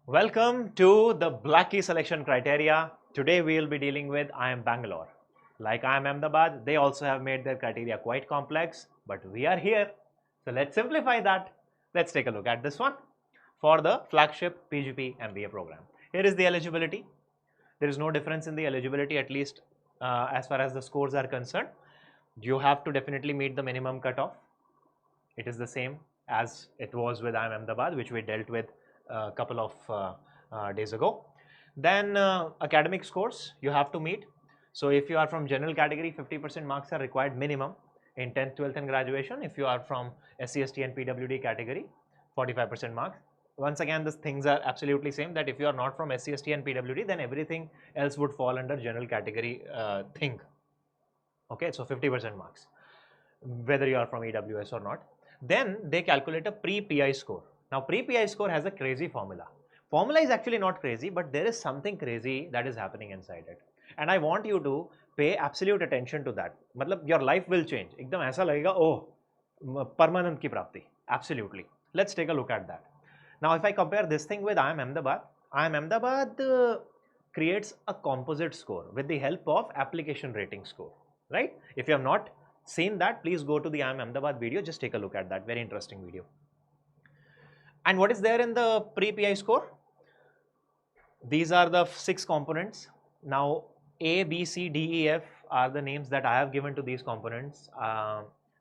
Welcome to the Black Key selection criteria. Today we will be dealing with IIM Bangalore. Like IIM Ahmedabad, they also have made their criteria quite complex, but we are here. So let's simplify that. Let's take a look at this one for the flagship PGP MBA program. Here is the eligibility. There is no difference in the eligibility, at least as far as the scores are concerned. You have to definitely meet the minimum cutoff. It is the same as it was with IIM Ahmedabad, which we dealt with a couple of days ago. Then academic scores you have to meet. So if you are from general category, 50% marks are required minimum in 10th, 12th and graduation. If you are from SC, ST and PWD category, 45% marks. Once again, these things are absolutely same, that if you are not from SC, ST and PWD, then everything else would fall under general category thing. Okay, so 50% marks, whether you are from EWS or not. Then they calculate a pre-PI score. Now pre-PI score has a crazy formula. Formula is actually not crazy, but there is something crazy that is happening inside it. And I want you to pay absolute attention to that. Matlab, your life will change. एकदम ऐसा लगेगा, oh, permanent की प्राप्ति. Absolutely. Let's take a look at that. Now if I compare this thing with IIM Ahmedabad creates a composite score with the help of application rating score, right? If you have not seen that, please go to the IIM Ahmedabad video, just take a look at that, very interesting video. And what is there in the pre-PI score? These are the 6 components. Now A, B, C, D, E, F are the names that I have given to these components.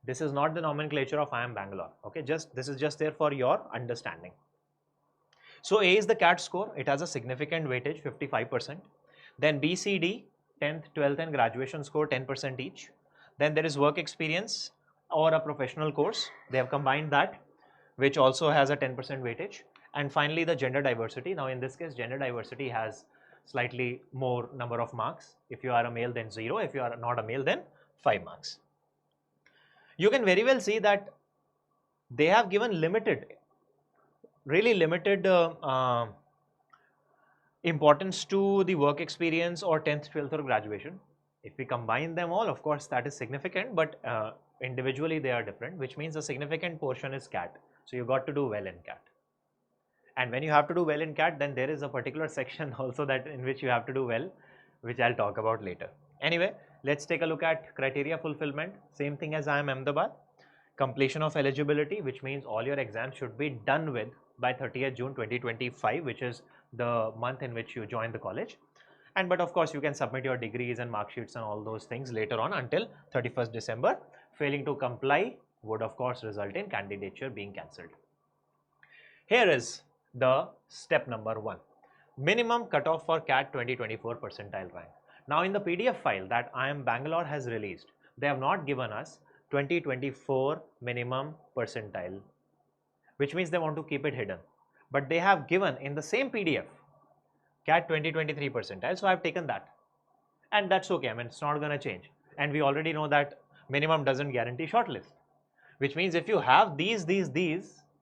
This is not the nomenclature of IIM Bangalore, okay? This is just there for your understanding. So A is the CAT score, it has a significant weightage, 55%. Then B, C, D, 10th, 12th and graduation score, 10% each. Then there is work experience or a professional course, they have combined that, which also has a 10% weightage. And finally the gender diversity. Now in this case, gender diversity has slightly more number of marks. If you are a male, then 0. If you are not a male, then 5 marks. You can very well see that they have given limited, really limited importance to the work experience or 10th, 12th or graduation. If we combine them all, of course that is significant, but individually they are different, which means a significant portion is CAT. So you got to do well in CAT. And when you have to do well in CAT, then there is a particular section also that in which you have to do well, which I'll talk about later. Anyway, let's take a look at criteria fulfillment. Same thing as IIM Ahmedabad. Completion of eligibility, which means all your exams should be done with by 30th June 2025, which is the month in which you join the college. And but of course you can submit your degrees and mark sheets and all those things later on until 31st December. Failing to comply would of course result in candidature being cancelled. Here is the step number 1. Minimum cutoff for CAT 2024 percentile rank. Now in the PDF file that IIM Bangalore has released, they have not given us 2024 minimum percentile, which means they want to keep it hidden. But they have given in the same PDF CAT 2023 percentile, so I have taken that. And that's okay, I mean it's not going to change. And we already know that minimum doesn't guarantee shortlist, which means if you have these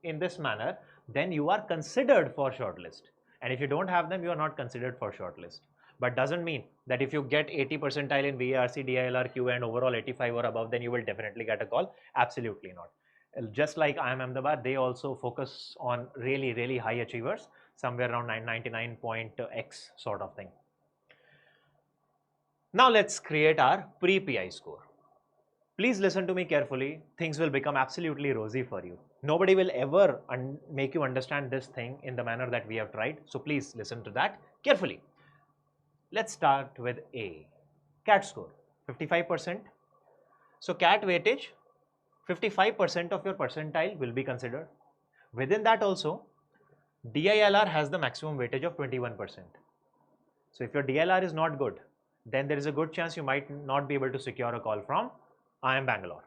in this manner, then you are considered for shortlist. And if you don't have them, you are not considered for shortlist. But doesn't mean that if you get 80 percentile in VARC, DILR, Q and overall 85 or above, then you will definitely get a call. Absolutely not. Just like IIM Ahmedabad, they also focus on really high achievers, somewhere around 99.x sort of thing. Now let's create our pre-PI score. Please listen to me carefully. Things will become absolutely rosy for you. Nobody will ever make you understand this thing in the manner that we have tried. So please listen to that carefully. Let's start with A. CAT score, 55%. So CAT weightage, 55% of your percentile will be considered. Within that also, DILR has the maximum weightage of 21%. So if your DILR is not good, then there is a good chance you might not be able to secure a call from IIM Bangalore.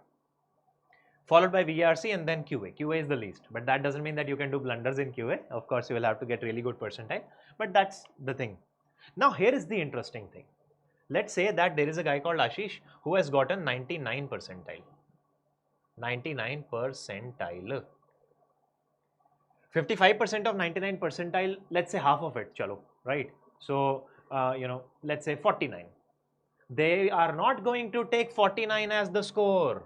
Followed by VARC and then QA. QA is the least, but that doesn't mean that you can do blunders in QA. Of course, you will have to get really good percentile, but that's the thing. Now here is the interesting thing. Let's say that there is a guy called Ashish who has gotten 99 percentile. 99 percentile. 55% of 99 percentile, let's say half of it, chalo, right? So, let's say 49. They are not going to take 49 as the score.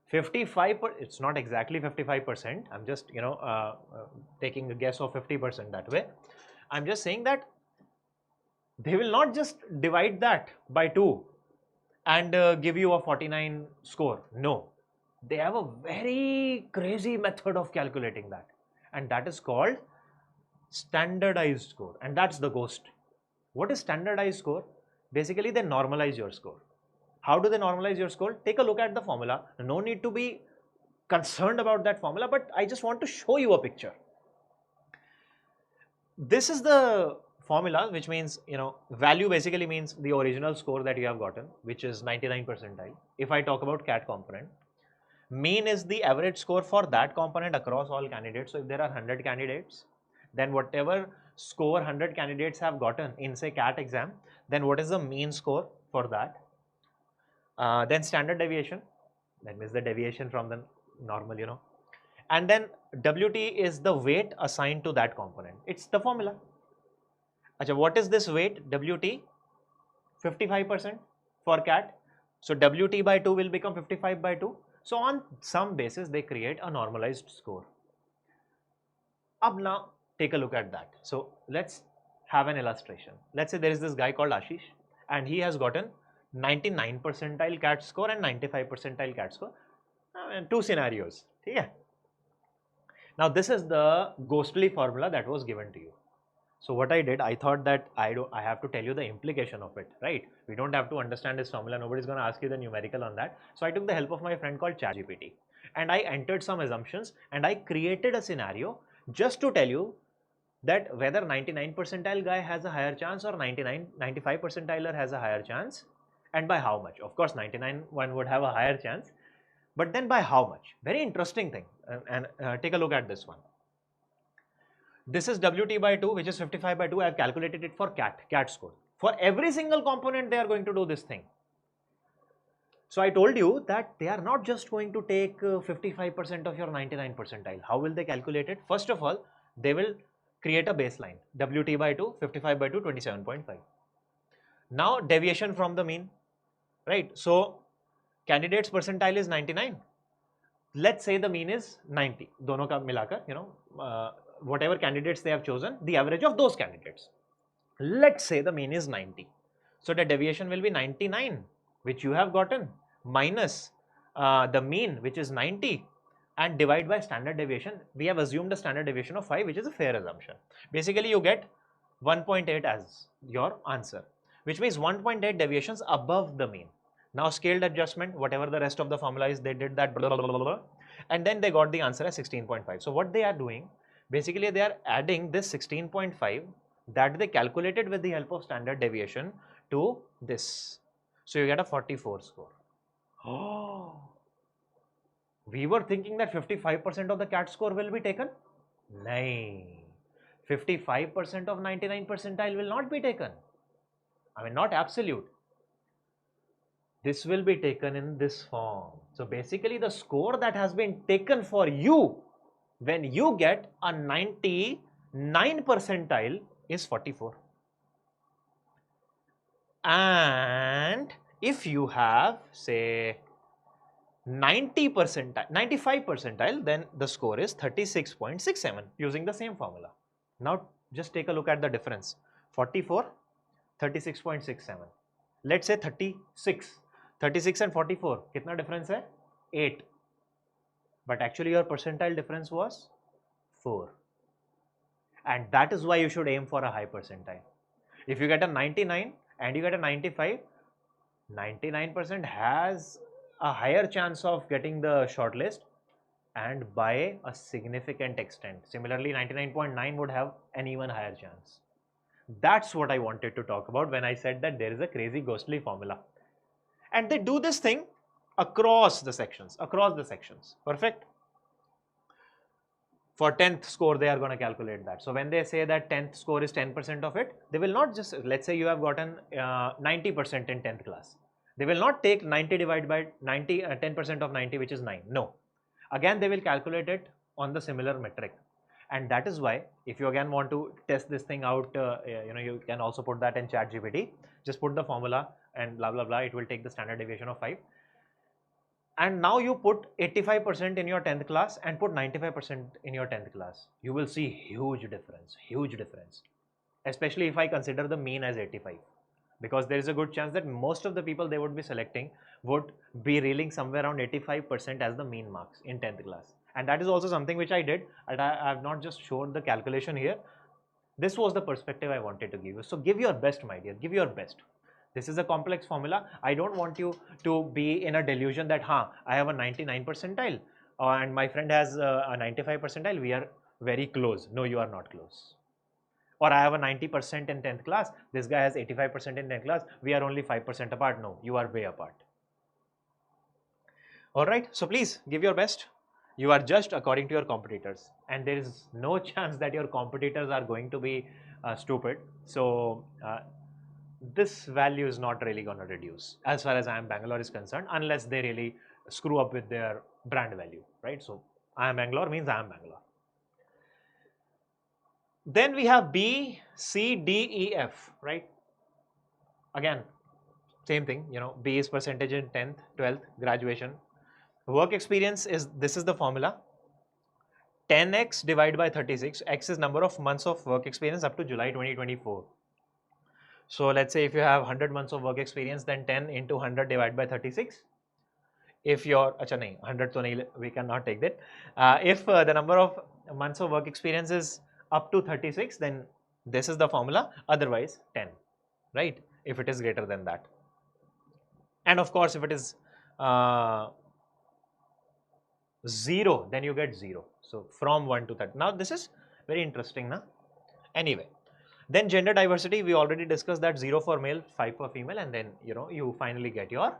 55, it's not exactly 55%. I'm just, taking a guess of 50% that way. I'm just saying that they will not just divide that by 2 and give you a 49 score. No, they have a very crazy method of calculating that, and that is called standardized score, and that's the ghost. What is standardized score? Basically, they normalize your score. How do they normalize your score? Take a look at the formula. No need to be concerned about that formula, but I just want to show you a picture. This is the formula, which means, value basically means the original score that you have gotten, which is 99 percentile. If I talk about CAT component, mean is the average score for that component across all candidates. So if there are 100 candidates, then whatever score 100 candidates have gotten in, say, CAT exam, then what is the mean score for that? Then standard deviation, that means the deviation from the normal, and then WT is the weight assigned to that component. It's the formula. Achha, what is this weight? WT, 55% for CAT. So WT by 2 will become 55 by 2. So on some basis, they create a normalized score. Now take a look at that. So let's have an illustration. Let's say there is this guy called Ashish, and he has gotten 99 percentile CAT score and 95 percentile CAT score. And 2 scenarios. Yeah. Now this is the ghostly formula that was given to you. So what I did, I thought that I have to tell you the implication of it, right? We don't have to understand this formula. Nobody's going to ask you the numerical on that. So I took the help of my friend called ChatGPT, and I entered some assumptions, and I created a scenario just to tell you that whether 99 percentile guy has a higher chance or 95 percentiler has a higher chance, and by how much. Of course, 99 one would have a higher chance, but then by how much? Very interesting thing. And take a look at this one. This is WT by 2, which is 55 by 2. I have calculated it for CAT score. For every single component, they are going to do this thing. So I told you that they are not just going to take 55% of your 99 percentile. How will they calculate it? First of all, they will create a baseline. WT by 2, 55 by 2, 27.5. Now deviation from the mean, right? So candidate's percentile is 99. Let's say the mean is 90. Dono ka milakar, whatever candidates they have chosen, the average of those candidates. Let's say the mean is 90. So the deviation will be 99, which you have gotten, minus the mean, which is 90, and divide by standard deviation. We have assumed a standard deviation of 5, which is a fair assumption. Basically, you get 1.8 as your answer, which means 1.8 deviations above the mean. Now scaled adjustment, whatever the rest of the formula is, they did that, blah, blah, blah, blah, and then they got the answer as 16.5. So what they are doing, basically they are adding this 16.5 that they calculated with the help of standard deviation to this. So you get a 44 score. Oh, we were thinking that 55% of the CAT score will be taken. No, 55% of 99 percentile will not be taken. I mean, not absolute. This will be taken in this form. So basically the score that has been taken for you when you get a 99 percentile is 44. And if you have, say, 90 percentile, 95 percentile, then the score is 36.67 using the same formula. Now just take a look at the difference. 44, 36.67. Let's say 36. 36 and 44, kitna difference hai? 8. But actually your percentile difference was 4. And that is why you should aim for a high percentile. If you get a 99 and you get a 95, 99% has a higher chance of getting the shortlist, and by a significant extent. Similarly, 99.9 would have an even higher chance. That's what I wanted to talk about when I said that there is a crazy ghostly formula. And they do this thing across the sections, perfect. For 10th score, they are going to calculate that. So when they say that 10th score is 10% of it, they will not just, let's say you have gotten 90% in 10th class. They will not take 90 divided by 90, 10% of 90, which is 9. No. Again, they will calculate it on the similar metric. And that is why, if you again want to test this thing out, you can also put that in ChatGPT. Just put the formula and blah, blah, blah. It will take the standard deviation of 5. and now you put 85% in your 10th class and put 95% in your 10th class, you will see huge difference, especially if I consider the mean as 85, because there is a good chance that most of the people they would be selecting would be reeling somewhere around 85% as the mean marks in 10th class. And that is also something which I did, and I have not just shown the calculation here. This was the perspective I wanted to give you. So give your best, my dear, give your best. This is a complex formula. I don't want you to be in a delusion that, I have a 99 percentile and my friend has a 95 percentile. We are very close. No, you are not close. Or I have a 90% in 10th class. This guy has 85% in 10th class. We are only 5% apart. No, you are way apart. All right. So please give your best. You are judged according to your competitors, and there is no chance that your competitors are going to be stupid. So this value is not really going to reduce as far as IIM Bangalore is concerned, unless they really screw up with their brand value, right? So IIM Bangalore means IIM Bangalore. Then we have B, C, D, E, F, right? Again, same thing, B is percentage in 10th, 12th, graduation. Work experience this is the formula. 10x divided by 36, x is number of months of work experience up to July 2024. So let's say if you have 100 months of work experience, then 10 into 100 divided by 36. If your, 100 to we cannot take that. If the number of months of work experience is up to 36, then this is the formula, otherwise 10, right? If it is greater than that. And of course, if it is 0, then you get 0. So from 1 to 30. Now this is very interesting, na? Anyway, then gender diversity, we already discussed that 0 for male, 5 for female, and then you finally get your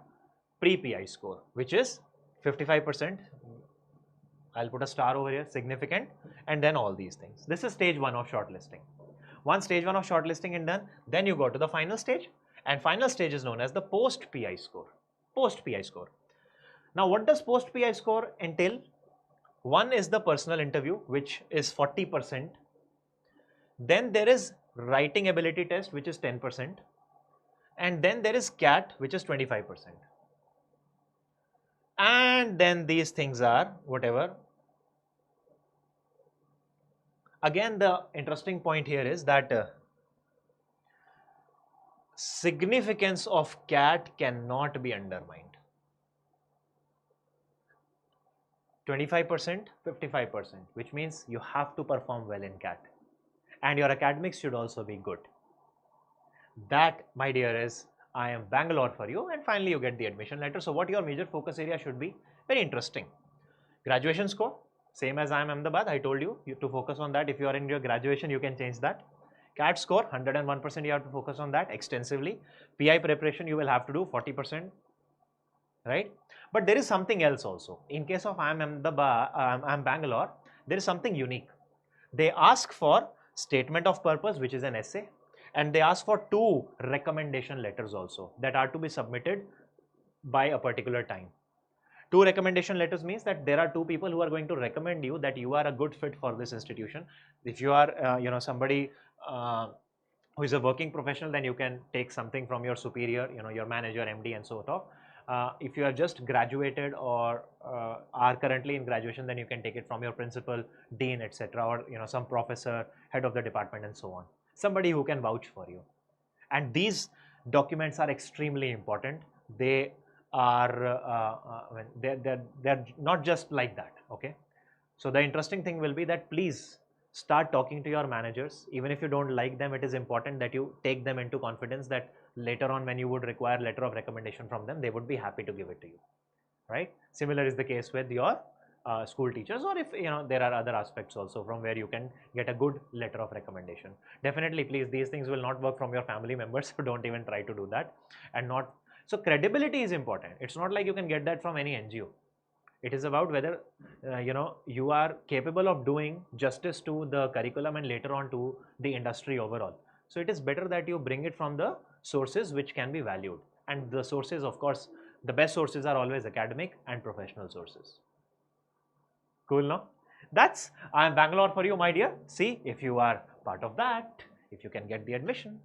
pre-PI score, which is 55%. I'll put a star over here, significant, and then all these things. This is stage 1 of shortlisting. Once stage 1 of shortlisting is done, then you go to the final stage, and final stage is known as the post-PI score. Post-PI score. Now, what does post-PI score entail? One is the personal interview, which is 40%. Then there is writing ability test, which is 10%. And then there is CAT, which is 25%. And then these things are whatever. Again, the interesting point here is that significance of CAT cannot be undermined. 25%, 55%, which means you have to perform well in CAT. And your academics should also be good. That, my dear, is IIM Bangalore for you, and finally you get the admission letter. So what your major focus area should be? Very interesting. Graduation score, same as IIM Ahmedabad. I told you to focus on that. If you are in your graduation, you can change that. CAT score, 101%, you have to focus on that extensively. PI preparation, you will have to do 40%, right? But there is something else also. In case of IIM Bangalore, there is something unique. They ask for statement of purpose, which is an essay, and they ask for 2 recommendation letters also that are to be submitted by a particular time. 2 recommendation letters means that there are 2 people who are going to recommend you that you are a good fit for this institution. If you are, somebody who is a working professional, then you can take something from your superior, your manager, MD, and so forth. If you are just graduated or are currently in graduation, then you can take it from your principal, dean, etc., or some professor, head of the department, and so on. Somebody who can vouch for you. And these documents are extremely important. They are they're not just like that. Okay. So the interesting thing will be that please start talking to your managers. Even if you don't like them, it is important that you take them into confidence that later on when you would require letter of recommendation from them, they would be happy to give it to you, right? Similar is the case with your school teachers, or if there are other aspects also from where you can get a good letter of recommendation. Definitely, please, these things will not work from your family members, so don't even try to do that. And not so credibility is important. It's not like you can get that from any NGO. It is about whether you are capable of doing justice to the curriculum and later on to the industry overall. So it is better that you bring it from the sources which can be valued, and the sources, of course, the best sources are always academic and professional sources. Cool, no? That's IIM Bangalore for you, my dear. See if you are part of that, if you can get the admission.